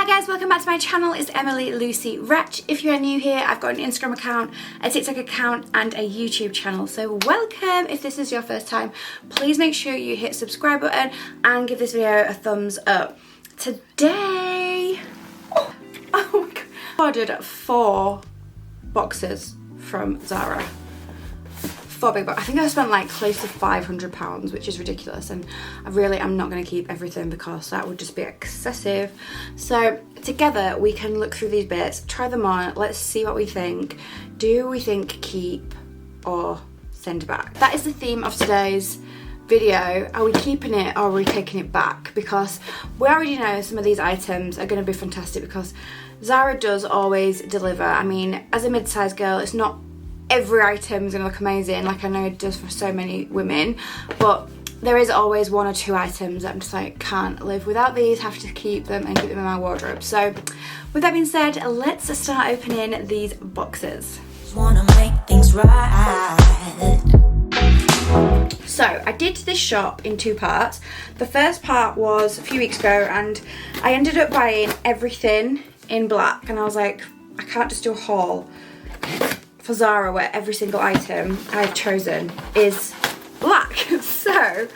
Hi guys, welcome back to my channel. It's Emily Lucy Rajch. If you're new here, I've got an Instagram account, a TikTok account and a YouTube channel. So welcome. If this is your first time, please make sure you hit the subscribe button and give this video a thumbs up. Today, oh my god, I ordered 4 boxes from Zara. 4 big boxes. I think I spent like close to £500, which is ridiculous, and I really am not going to keep everything because that would just be excessive. So together we can look through these bits, try them on, let's see what we think. Do we think keep or send back? That is the theme of today's video. Are we keeping it or are we taking it back? Because we already know some of these items are going to be fantastic because Zara does always deliver. I mean, as a mid-size girl, it's not every item is going to look amazing like I know it does for so many women, but there is always 1 or 2 items that I'm just like, can't live without these, have to keep them and keep them in my wardrobe. So with that being said, let's start opening these boxes. Wanna make things right. So I did this shop in 2 parts. The first part was a few weeks ago and I ended up buying everything in black, and I was like, I can't just do a haul for Zara where every single item I've chosen is black. So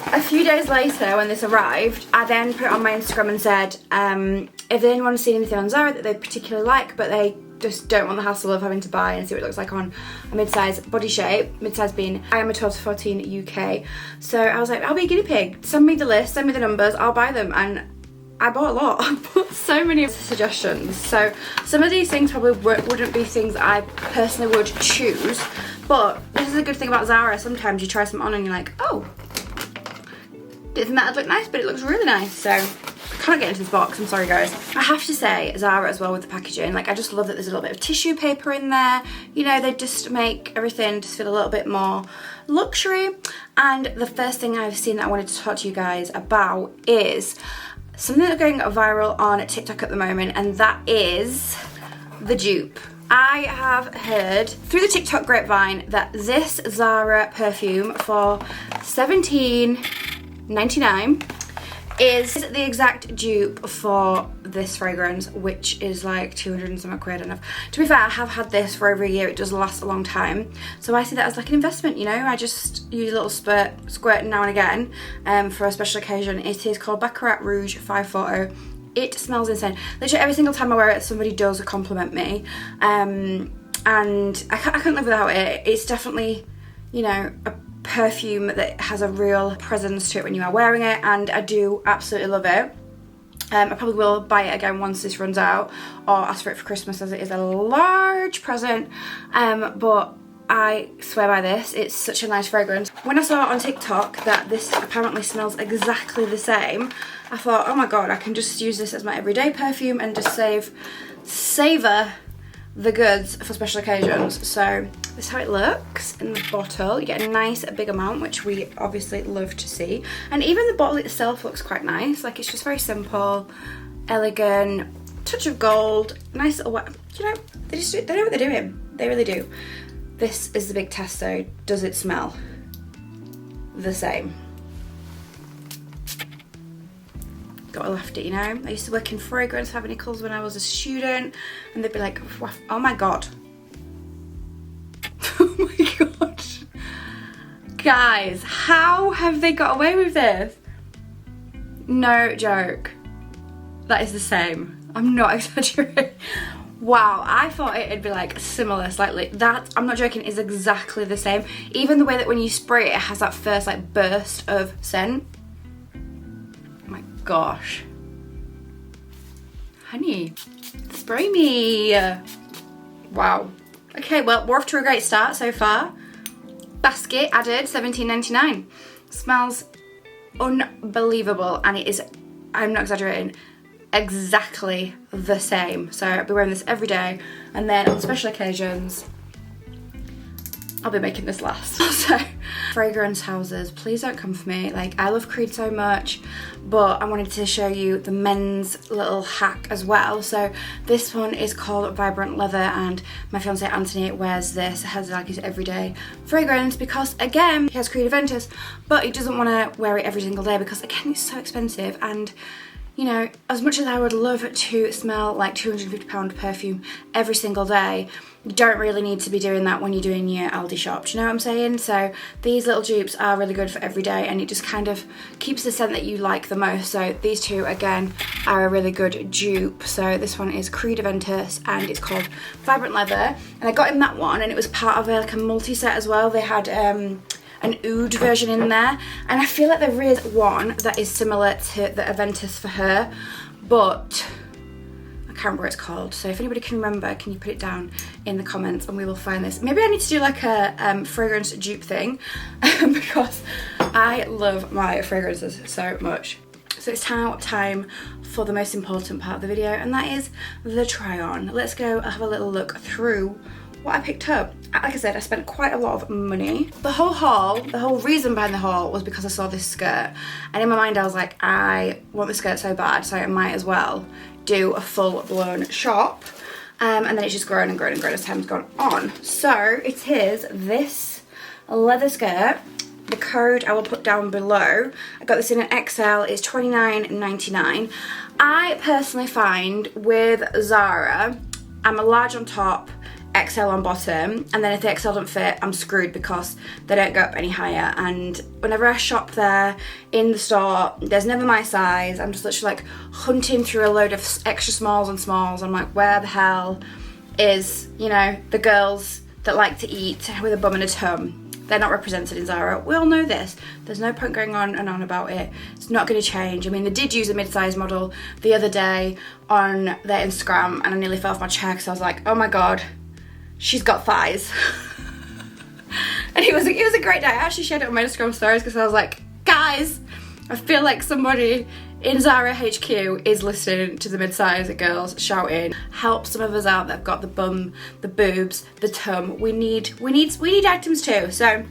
a few days later when this arrived, I then put it on my Instagram and said if anyone's seen anything on Zara that they particularly like but they just don't want the hassle of having to buy and see what it looks like on a mid-size body shape, mid-size being I am a 12 to 14 UK. So I was like, I'll be a guinea pig, send me the list, send me the numbers, I'll buy them. And I bought a lot. I bought so many suggestions. So some of these things probably wouldn't be things I personally would choose, but this is a good thing about Zara. Sometimes you try something on and you're like, oh, didn't think that'd look nice, but it looks really nice. So I can't get into this box, I'm sorry guys. I have to say, Zara as well with the packaging, like I just love that there's a little bit of tissue paper in there. You know, they just make everything just feel a little bit more luxury. And the first thing I've seen that I wanted to talk to you guys about is something that's going viral on TikTok at the moment, and that is the dupe. I have heard through the TikTok grapevine that this Zara perfume for $17.99 is the exact dupe for this fragrance, which is like 200 and something quid. And to be fair, I have had this for over a year. It does last a long time, so I see that as like an investment, you know. I just use a little squirt now and again for a special occasion. It is called Baccarat Rouge 540. It smells insane. Literally every single time I wear it, somebody does compliment me, and I couldn't live without it. It's definitely, you know, a perfume that has a real presence to it when you are wearing it, and I do absolutely love it. I probably will buy it again once this runs out, or ask for it for Christmas as it is a large present, but I swear by this. It's such a nice fragrance. When I saw on TikTok that this apparently smells exactly the same, I thought, oh my god, I can just use this as my everyday perfume and just savour the goods for special occasions. So this is how it looks in the bottle. You get a nice big amount, which we obviously love to see, and even the bottle itself looks quite nice. Like, it's just very simple, elegant, touch of gold, nice little, you know, they know what they're doing. They really do. This is the big test though. Does it smell the same? Gotta left it, you know. I used to work in fragrance fabricals when I was a student, and they'd be like, oh my god. Oh my god. Guys, how have they got away with this? No joke. That is the same. I'm not exaggerating. Wow, I thought it'd be like similar slightly. That, I'm not joking, is exactly the same. Even the way that when you spray it, it has that first like burst of scent. Oh my gosh. Honey, spray me. Wow. Okay, well, we're off to a great start so far. Basket added, $17.99. Smells unbelievable, and it is, I'm not exaggerating, exactly the same. So I'll be wearing this every day, and then on special occasions I'll be making this last. So fragrance houses, please don't come for me. Like, I love Creed so much, but I wanted to show you the men's little hack as well. So this one is called Vibrant Leather, and my fiance Anthony wears this as like his everyday fragrance because, again, he has Creed Aventus, but he doesn't want to wear it every single day because, again, it's so expensive, and you know, as much as I would love to smell like £250 perfume every single day, you don't really need to be doing that when you're doing your Aldi shop. Do you know what I'm saying? So these little dupes are really good for every day, and it just kind of keeps the scent that you like the most. So these two, again, are a really good dupe. So this one is Creed Aventus, and it's called Vibrant Leather. And I got in that one, and it was part of like a multi-set as well. They had an oud version in there, and I feel like there is one that is similar to the Aventus for her, but I can't remember what it's called. So if anybody can remember, can you put it down in the comments and we will find this. Maybe I need to do like a fragrance dupe thing because I love my fragrances so much. So it's now time for the most important part of the video, and that is the try on. Let's go have a little look through what I picked up. Like I said, I spent quite a lot of money. The whole haul, the whole reason behind the haul was because I saw this skirt, and in my mind I was like, I want this skirt so bad, so I might as well do a full-blown shop. And then it's just grown and grown and grown as time's gone on. So it is this leather skirt. The code I will put down below. I got this in an XL, it's $29.99. I personally find with Zara, I'm a large on top, XL on bottom, and then if the XL don't fit, I'm screwed because they don't go up any higher. And whenever I shop there in the store, there's never my size. I'm just literally like hunting through a load of extra smalls and smalls. I'm like, where the hell is, you know, the girls that like to eat with a bum and a tum? They're not represented in Zara. We all know this. There's no point going on and on about it. It's not going to change. I mean, they did use a mid-size model the other day on their Instagram, and I nearly fell off my chair because I was like, oh my god, she's got thighs. And it was a great day. I actually shared it on my Instagram stories because I was like, guys, I feel like somebody in Zara HQ is listening to the mid-size girls shouting, help some of us out that have got the bum, the boobs, the tum. We need items too. So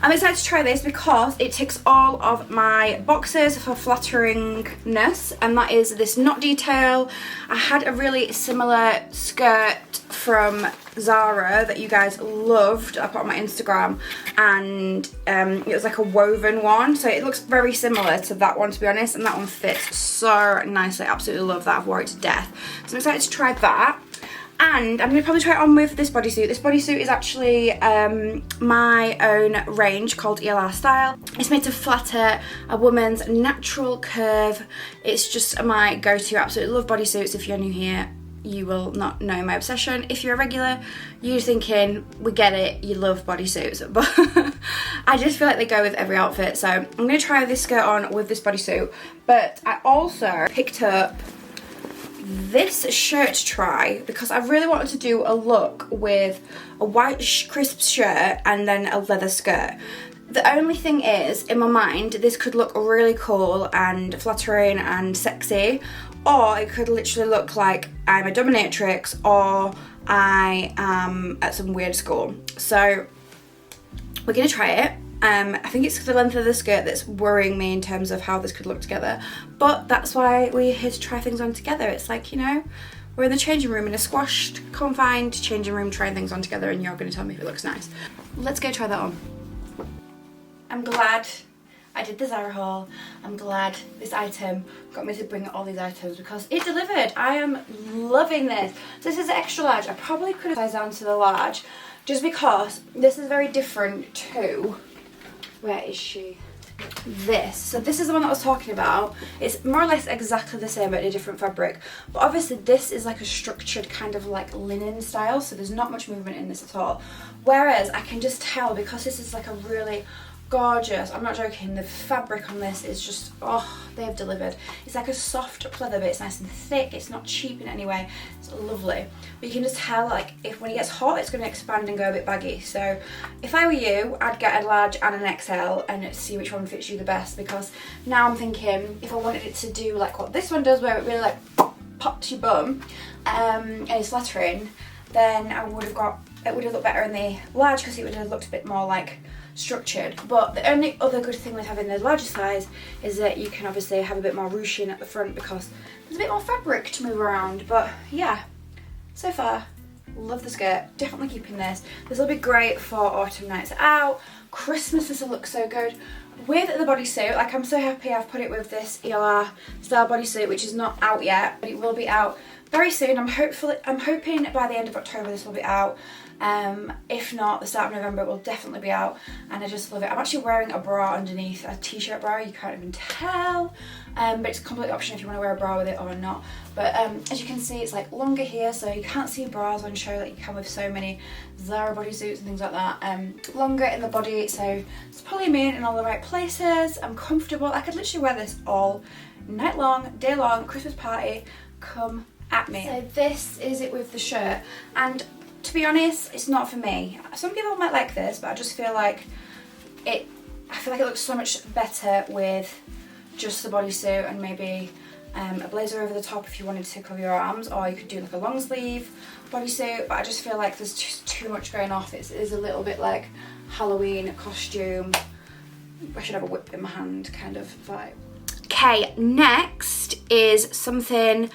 I'm excited to try this because it ticks all of my boxes for flatteringness, and that is this knot detail. I had a really similar skirt from Zara that you guys loved. I put on my Instagram, and it was like a woven one, so it looks very similar to that one, to be honest, and that one fits so nicely. I absolutely love that. I've worn it to death, so I'm excited to try that. And I'm going to probably try it on with this bodysuit. This bodysuit is actually my own range called ELR Style. It's made to flatter a woman's natural curve. It's just my go-to. I absolutely love bodysuits. If you're new here, you will not know my obsession. If you're a regular, you're thinking, we get it, you love bodysuits. But I just feel like they go with every outfit. So I'm going to try this skirt on with this bodysuit. But I also picked up this shirt to try because I really wanted to do a look with a white crisp shirt and then a leather skirt. The only thing is, in my mind, this could look really cool and flattering and sexy, or it could literally look like I'm a dominatrix or I am at some weird school. So we're gonna try it. I think it's the length of the skirt that's worrying me in terms of how this could look together, but that's why we're here to try things on together. It's like, you know, we're in the changing room in a squashed, confined changing room trying things on together, and you're going to tell me if it looks nice. Let's go try that on. I'm glad I did the Zara haul. I'm glad this item got me to bring all these items because it delivered. I am loving this. This is extra large. I probably could have sized down to the large just because this is very different to, where is she? This. So this is the one that I was talking about. It's more or less exactly the same but in a different fabric. But obviously this is like a structured kind of like linen style, so there's not much movement in this at all. Whereas I can just tell, because this is like a really gorgeous, I'm not joking, the fabric on this is just, oh, they have delivered. It's like a soft pleather, but it's nice and thick. It's not cheap in any way. It's lovely. But you can just tell, like, if when it gets hot, it's going to expand and go a bit baggy. So if I were you, I'd get a large and an XL and see which one fits you the best, because now I'm thinking if I wanted it to do like what this one does, where it really like pops your bum and it's flattering, then I would have got, it would have looked better in the large because it would have looked a bit more like structured. But the only other good thing with having the larger size is that you can obviously have a bit more ruching at the front because there's a bit more fabric to move around. But yeah, so far love the skirt, definitely keeping this. This will be great for autumn nights out. Christmas, this will look so good with the bodysuit, like I'm so happy I've put it with this ELR style bodysuit, which is not out yet, but it will be out very soon. I'm hoping by the end of October this will be out. If not, the start of November it will definitely be out, and I just love it. I'm actually wearing a bra underneath, a t-shirt bra, you can't even tell, but it's a complete option if you want to wear a bra with it or not. But as you can see, it's like longer here, so you can't see bras on show like you can with so many Zara bodysuits and things like that. Longer in the body, so it's probably made in all the right places. I'm comfortable. I could literally wear this all night long, day long, Christmas party, come at me. So this is it with the shirt, and to be honest, it's not for me. Some people might like this, but I just feel like I feel like it looks so much better with just the bodysuit and maybe a blazer over the top if you wanted to cover your arms, or you could do like a long sleeve bodysuit, but I just feel like there's just too much going off. It is a little bit like Halloween costume, I should have a whip in my hand kind of vibe. Okay, next is something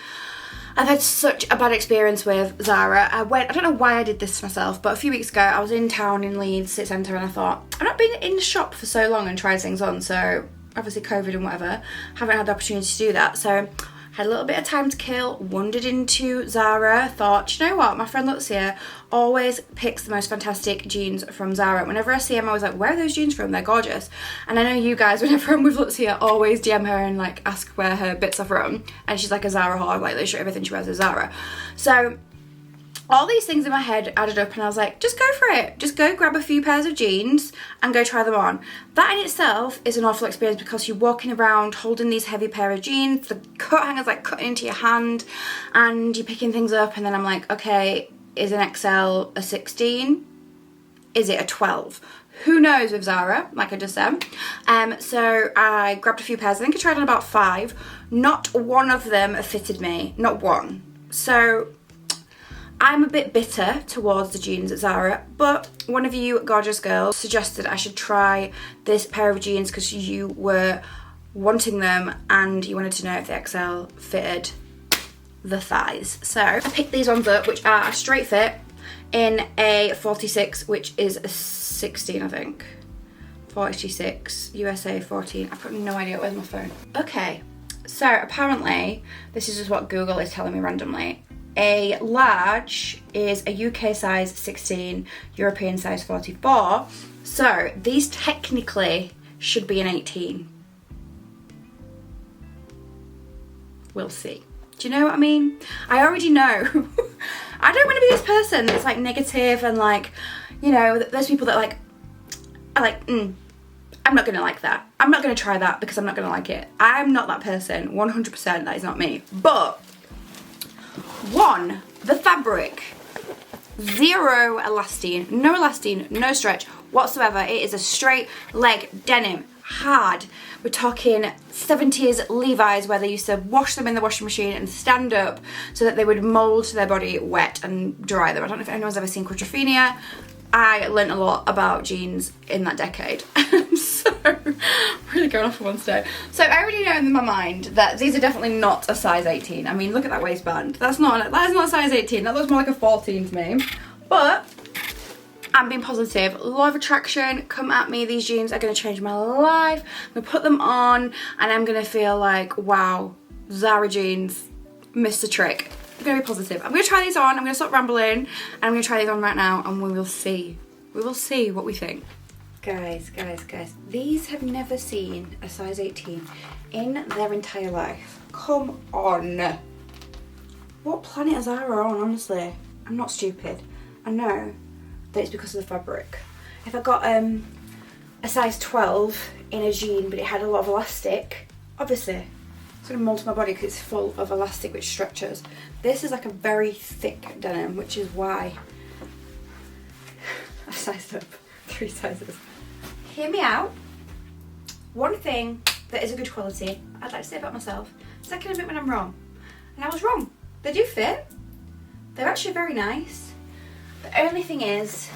I've had such a bad experience with Zara. I don't know why I did this to myself, but a few weeks ago I was in town in Leeds City Centre, and I thought, I've not been in the shop for so long and tried things on, so obviously COVID and whatever, haven't had the opportunity to do that. So had a little bit of time to kill, wandered into Zara, thought, you know what, my friend Lucia always picks the most fantastic jeans from Zara. Whenever I see them, I was like, where are those jeans from? They're gorgeous. And I know you guys, whenever I'm with Lucia, always DM her and like ask where her bits are from. And she's like a Zara hog, like literally everything she wears is Zara. So all these things in my head added up, and I was like, just go for it. Just go grab a few pairs of jeans and go try them on. That in itself is an awful experience because you're walking around holding these heavy pair of jeans, the coat hanger's like cutting into your hand, and you're picking things up, and then I'm like, okay, is an XL a 16? Is it a 12? Who knows with Zara, like I just said. So I grabbed a few pairs. I think I tried on about 5. Not one of them fitted me, not one. So I'm a bit bitter towards the jeans at Zara, but one of you gorgeous girls suggested I should try this pair of jeans because you were wanting them and you wanted to know if the XL fitted the thighs. So I picked these ones up, which are a straight fit in a 46, which is a 16, I think. 46, USA 14. I've got no idea. Where's my phone? Okay, so apparently this is just what Google is telling me randomly. A large is a UK size 16, European size 44. So these technically should be an 18. We'll see. Do you know what I mean? I already know. I don't want to be this person that's like negative and like, you know, there's people that like, are like, I'm not going to like that. I'm not going to try that because I'm not going to like it. I'm not that person. 100% that is not me. But one, the fabric, 0 elastine, no elastine, no stretch whatsoever. It is a straight leg denim, hard. We're talking 70s Levi's where they used to wash them in the washing machine and stand up so that they would mold to their body wet and dry them. I don't know if anyone's ever seen Quadrophenia. I learnt a lot about jeans in that decade. So, really going off for one today. So I already know in my mind that these are definitely not a size 18. I mean, look at that waistband. That is not a size 18. That looks more like a 14 to me. But I'm being positive. Law of attraction, come at me. These jeans are going to change my life. I'm going to put them on and I'm going to feel like, wow, Zara jeans missed a trick. I'm going to be positive. I'm going to try these on. I'm going to stop rambling and I'm going to try these on right now and we will see. We will see what we think. Guys, these have never seen a size 18 in their entire life. Come on. What planet is Zara on, honestly? I'm not stupid. I know that it's because of the fabric. If I got a size 12 in a jean but it had a lot of elastic, obviously it's going to mold to my body because it's full of elastic which stretches. This is like a very thick denim, which is why I sized up 3 sizes. Hear me out. One thing that is a good quality I'd like to say about myself, second admit when I'm wrong. And I was wrong. They do fit. They're actually very nice. The only thing is,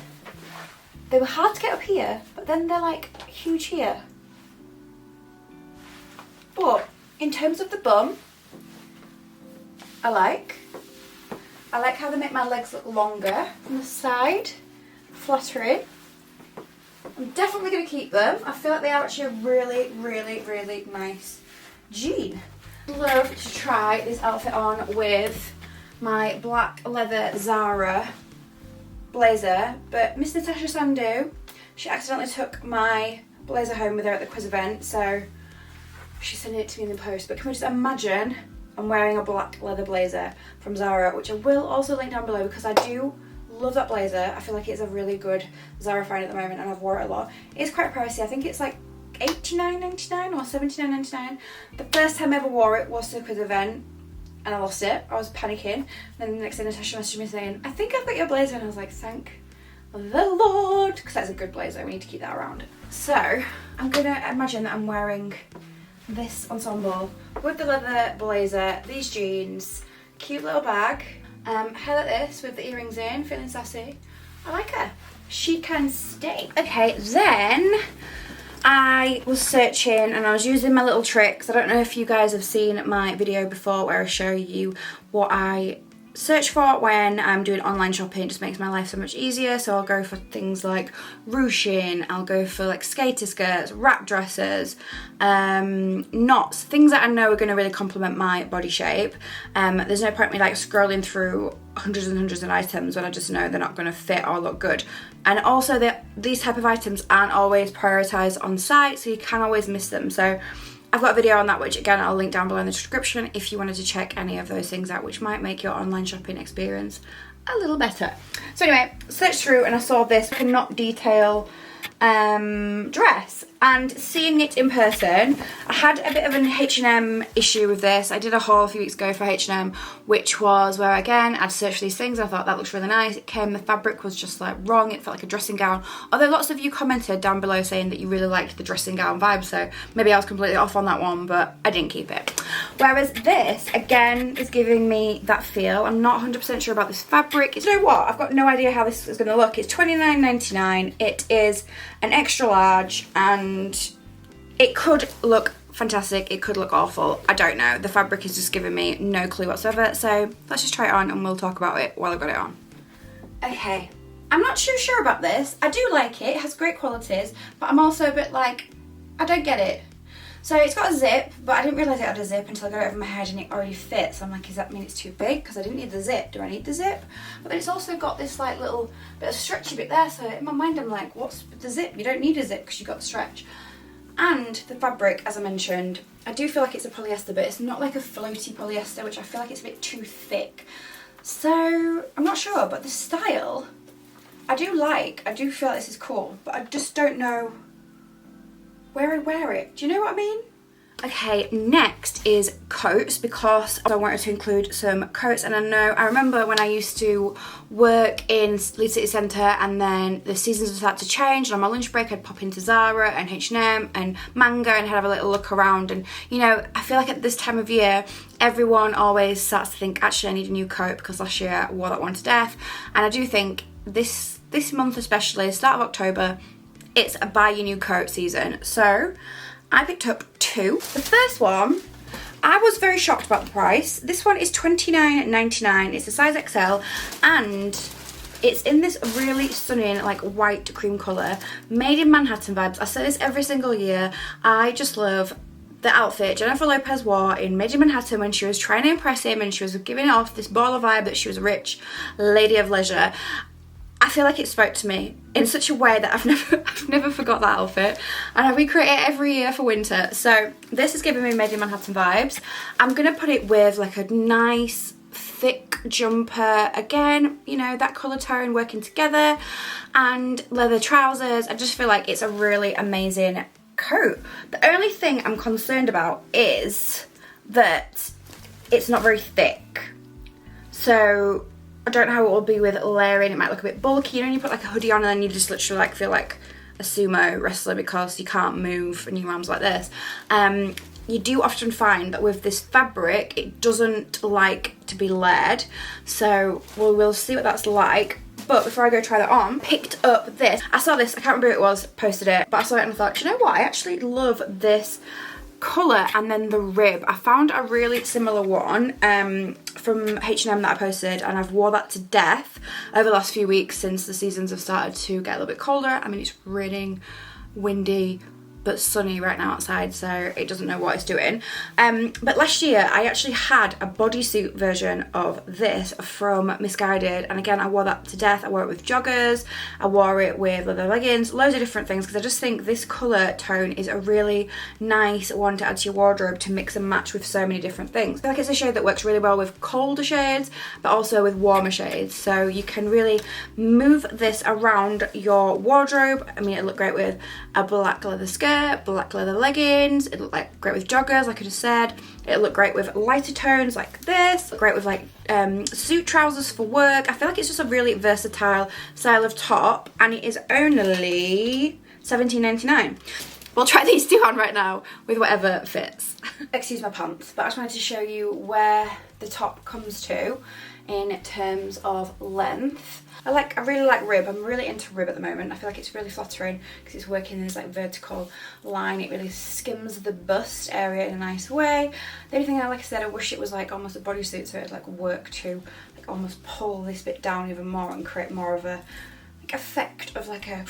they were hard to get up here, but then they're like huge here. But in terms of the bum, I like how they make my legs look longer from the side, flattering. I'm definitely going to keep them. I feel like they are actually a really, really, really nice jean. Love to try this outfit on with my black leather Zara blazer, but Miss Natasha Sandu, she accidentally took my blazer home with her at the quiz event, so she sent it to me in the post. But can we just imagine I'm wearing a black leather blazer from Zara, which I will also link down below because I do love that blazer. I feel like it's a really good Zara find at the moment and I've worn it a lot. It's quite pricey. I think it's like $89.99 or $79.99. The first time I ever wore it was to the quiz event and I lost it. I was panicking. And then the next day Natasha messaged me saying, I think I've got your blazer, and I was like, thank the Lord, because that's a good blazer. We need to keep that around. So I'm gonna imagine that I'm wearing this ensemble with the leather blazer, these jeans, cute little bag, hair like this with the earrings in, feeling sassy. I like her. She can stay. Okay, then I was searching and I was using my little tricks. I don't know if you guys have seen my video before where I show you what I search for when I'm doing online shopping. It just makes my life so much easier. So I'll go for things like ruching, I'll go for like skater skirts, wrap dresses, knots, things that I know are going to really complement my body shape. There's no point me like scrolling through hundreds and hundreds of items when I just know they're not going to fit or look good. And also these type of items aren't always prioritised on site, so you can always miss them. So I've got a video on that, which again I'll link down below in the description if you wanted to check any of those things out, which might make your online shopping experience a little better. So anyway, searched through and I saw this knot detail dress, and seeing it in person, I had a bit of an H&M issue with this. I did a haul a few weeks ago for H&M, which was where again I'd searched these things. I thought that looks really nice. It came, the fabric was just like wrong. It felt like a dressing gown, although lots of you commented down below saying that you really liked the dressing gown vibe, so maybe I was completely off on that one, but I didn't keep it. Whereas this again is giving me that feel. I'm not 100% sure about this fabric. You know what, I've got no idea how this is going to look. It's $29.99. it is an extra large and it could look fantastic, it could look awful, I don't know. The fabric is just giving me no clue whatsoever, so let's just try it on and we'll talk about it while I've got it on. Okay, I'm not too sure about this. I do like it, it has great qualities, but I'm also a bit like, I don't get it. So it's got a zip, but I didn't realise it had a zip until I got it over my head and it already fits. I'm like, does that mean it's too big? Because I didn't need the zip. Do I need the zip? But then it's also got this like little bit of stretchy bit there, so in my mind I'm like, what's the zip? You don't need a zip because you've got the stretch. And the fabric, as I mentioned, I do feel like it's a polyester, but it's not like a floaty polyester, which I feel like it's a bit too thick. So I'm not sure, but the style I do like. I do feel like this is cool, but I just don't know where I'd wear it. Do you know what I mean? Okay, next is coats, because I wanted to include some coats, and I remember when I used to work in Leeds City Centre and then the seasons would start to change, and on my lunch break I'd pop into Zara and H&M and Mango and have a little look around, and you know, I feel like at this time of year everyone always starts to think, actually I need a new coat, because last year I wore that one to death. And I do think this month especially, start of October, it's a buy your new coat season. So I picked up two. The first one, I was very shocked about the price. This one is $29.99. It's a size XL and it's in this really stunning like white cream colour, made in Manhattan vibes. I say this every single year. I just love the outfit Jennifer Lopez wore in Made in Manhattan when she was trying to impress him and she was giving off this baller vibe that she was a rich lady of leisure. I feel like it spoke to me in such a way that I've never forgot that outfit, and I recreate it every year for winter. So this is giving me Made in Manhattan vibes. I'm gonna put it with like a nice thick jumper, again, you know, that colour tone working together, and leather trousers. I just feel like it's a really amazing coat. The only thing I'm concerned about is that it's not very thick. So I don't know how it will be with layering. It might look a bit bulky. You know, you put like a hoodie on and then you just literally like feel like a sumo wrestler because you can't move in your arms like this. You do often find that with this fabric, it doesn't like to be layered. So we'll see what that's like. But before I go try that on, picked up this. I saw this, I can't remember who it was, posted it, but I saw it and I thought, you know what? I actually love this colour and then the rib. I found a really similar one from H&M that I posted, and I've wore that to death over the last few weeks since the seasons have started to get a little bit colder. I mean, it's raining, windy, but sunny right now outside, so it doesn't know what it's doing. But last year I actually had a bodysuit version of this from Missguided, and again I wore that to death. I wore it with joggers, I wore it with leather leggings, loads of different things, because I just think this colour tone is a really nice one to add to your wardrobe to mix and match with so many different things. I feel like it's a shade that works really well with colder shades but also with warmer shades, so you can really move this around your wardrobe. I mean, it looked great with a black leather skirt, black leather leggings, it looked like great with joggers like I just said, it looked great with lighter tones like this, great with like suit trousers for work. I feel like it's just a really versatile style of top, and it is only £17.99. We'll try these two on right now with whatever fits. Excuse my pants, but I just wanted to show you where the top comes to in terms of length. I really like rib. I'm really into rib at the moment. I feel like it's really flattering because it's working in this like vertical line. It really skims the bust area in a nice way. The only thing, like I said, I wish it was like almost a bodysuit, so it'd like work to like almost pull this bit down even more and create more of a like effect of like a,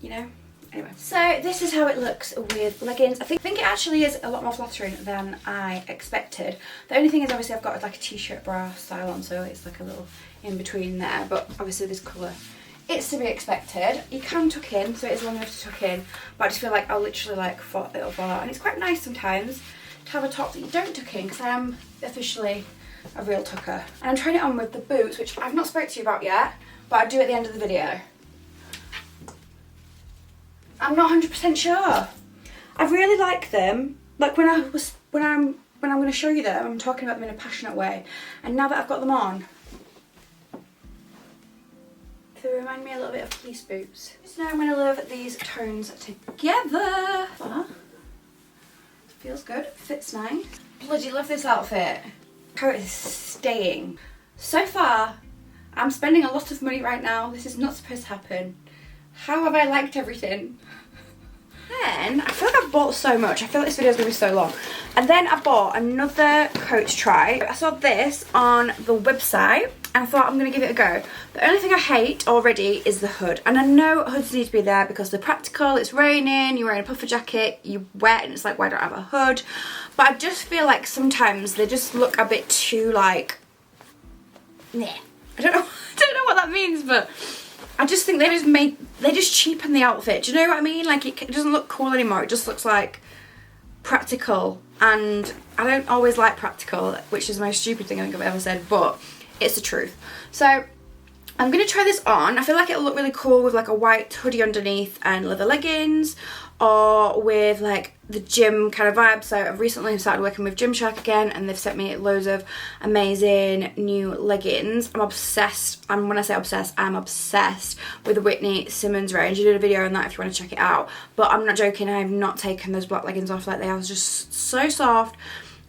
you know. Anyway, so this is how it looks with leggings. I think it actually is a lot more flattering than I expected. The only thing is, obviously I've got like a t-shirt bra style on, so it's like a little in between there, but obviously this colour, it's to be expected. You can tuck in, so it is long enough to tuck in, but I just feel like I'll literally like it'll fall out, and it's quite nice sometimes to have a top that you don't tuck in, because I am officially a real tucker. And I'm trying it on with the boots, which I've not spoke to you about yet, but I do at the end of the video. I'm not 100% sure. I really like them. Like when I'm going to show you them, I'm talking about them in a passionate way. And now that I've got them on, they remind me a little bit of police boots. So now I'm going to love these tones together. Feels good. Fits nice. Bloody love this outfit. Coat is staying. So far, I'm spending a lot of money right now. This is not supposed to happen. How have I liked everything? Then, I feel like I've bought so much. I feel like this video is going to be so long. And then I bought another coat to try. I saw this on the website and I thought I'm going to give it a go. The only thing I hate already is the hood. And I know hoods need to be there because they're practical, it's raining, you're wearing a puffer jacket, you're wet, and it's like, why don't I have a hood? But I just feel like sometimes they just look a bit too like, nah. I don't know what that means, but I just think they just cheapen the outfit. Do you know what I mean? Like it doesn't look cool anymore. It just looks like practical, and I don't always like practical, which is the most stupid thing I think I've ever said, but it's the truth. So I'm gonna try this on. I feel like it'll look really cool with like a white hoodie underneath and leather leggings, or with like the gym kind of vibe. So I've recently started working with Gymshark again, and they've sent me loads of amazing new leggings. I'm obsessed, and when I say obsessed, I'm obsessed with the Whitney Simmons range. I did a video on that if you want to check it out, but I'm not joking, I have not taken those black leggings off. Like, they are just so soft,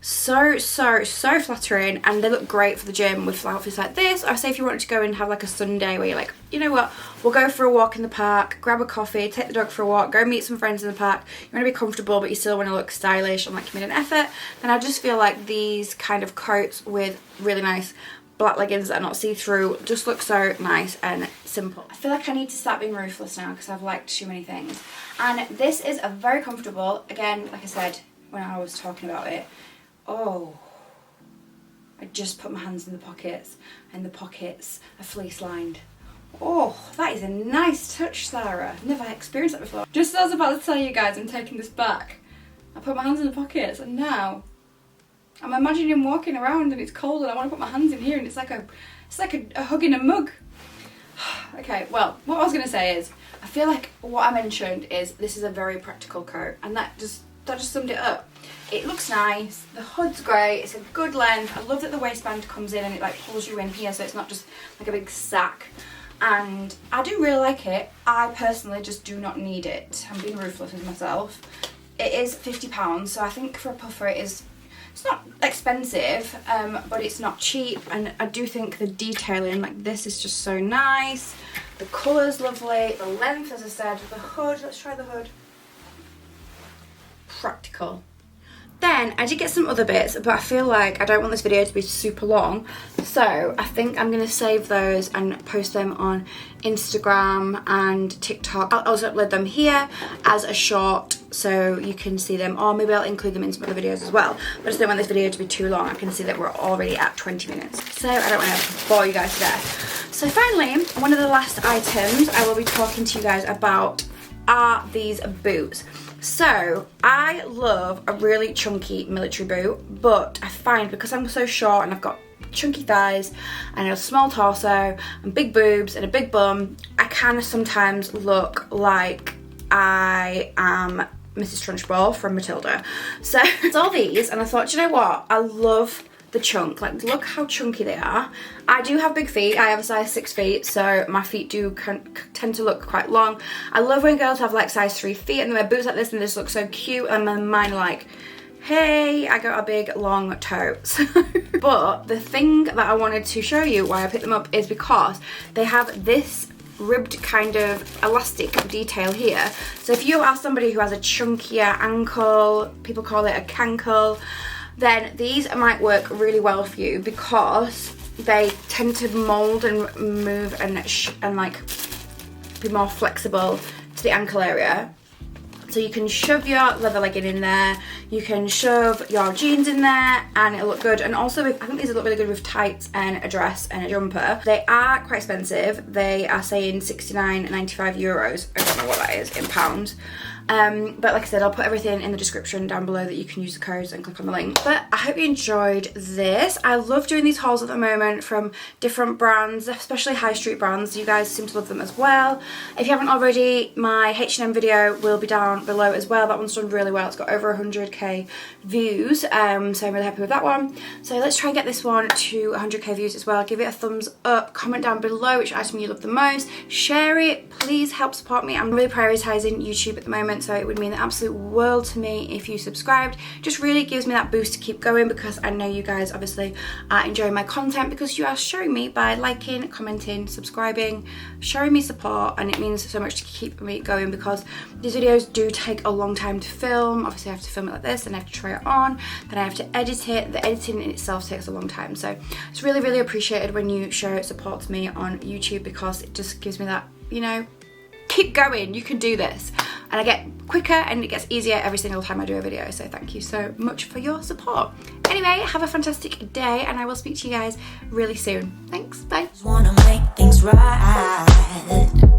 so flattering, and they look great for the gym with outfits like this. Or say if you wanted to go and have like a Sunday where you're like, you know what, we'll go for a walk in the park, grab a coffee, take the dog for a walk, go meet some friends in the park. You want to be comfortable but you still want to look stylish and like you made an effort. Then I just feel like these kind of coats with really nice black leggings that are not see-through just look so nice and simple. I feel like I need to start being ruthless now because I've liked too many things. And this is a very comfortable, again, like I said when I was talking about it, oh, I just put my hands in the pockets and the pockets are fleece lined. Oh, that is a nice touch, Sarah. I've never experienced that before. Just as I was about to tell you guys I'm taking this back, I put my hands in the pockets and now I'm imagining walking around and it's cold and I want to put my hands in here and it's like a hug in a mug. Okay, well, what I was going to say is I feel like what I mentioned is this is a very practical coat, and that just summed it up. It looks nice, the hood's great, it's a good length. I love that the waistband comes in and it like pulls you in here so it's not just like a big sack, and I do really like it. I personally just do not need it. I'm being ruthless with myself. It is £50, so I think for a puffer it's not expensive, but it's not cheap, and I do think the detailing like this is just so nice. The colour's lovely, the length, as I said, the hood, let's try the hood. Practical. Then I did get some other bits, but I feel like I don't want this video to be super long, so I think I'm going to save those and post them on Instagram and TikTok. I'll also upload them here as a short so you can see them, or maybe I'll include them in some other videos as well. But I just don't want this video to be too long. I can see that we're already at 20 minutes, so I don't want to bore you guys to death. So finally, one of the last items I will be talking to you guys about are these boots. So I love a really chunky military boot, but I find because I'm so short and I've got chunky thighs and a small torso and big boobs and a big bum, I kind of sometimes look like I am Mrs. Trunchbull from Matilda. So I saw these and I thought, you know what, I love the chunk. Like, look how chunky they are. I do have big feet. I have a size 6 feet, so my feet do tend to look quite long. I love when girls have like size 3 feet and they wear boots like this and they just look so cute, and then mine are like, hey, I got a big long toe. But the thing that I wanted to show you why I picked them up is because they have this ribbed kind of elastic detail here. So if you are somebody who has a chunkier ankle, people call it a cankle, then these might work really well for you because they tend to mold and move and like be more flexible to the ankle area. So you can shove your leather legging in there, you can shove your jeans in there and it'll look good. And also I think these look really good with tights and a dress and a jumper. They are quite expensive. They are saying €69.95. I don't know what that is in pounds. But like I said, I'll put everything in the description down below that you can use the codes and click on the link. But I hope you enjoyed this. I love doing these hauls at the moment from different brands, especially high street brands. You guys seem to love them as well. If you haven't already, my H&M video will be down below as well. That one's done really well. It's got over 100k views, so I'm really happy with that one. So let's try and get this one to 100k views as well. Give it a thumbs up, comment down below which item you love the most, share it, please help support me. I'm really prioritizing YouTube at the moment, so it would mean the absolute world to me if you subscribed. Just really gives me that boost to keep going, because I know you guys obviously are enjoying my content because you are showing me by liking, commenting, subscribing, showing me support, and it means so much to keep me going because these videos do take a long time to film. Obviously I have to film it like this and I have to try it on, then I have to edit it. The editing in itself takes a long time, so it's really, really appreciated when you show support to me on YouTube because it just gives me that, you know, keep going, you can do this. And I get quicker and it gets easier every single time I do a video, so thank you so much for your support. Anyway, have a fantastic day and I will speak to you guys really soon. Thanks, bye. Wanna make things right.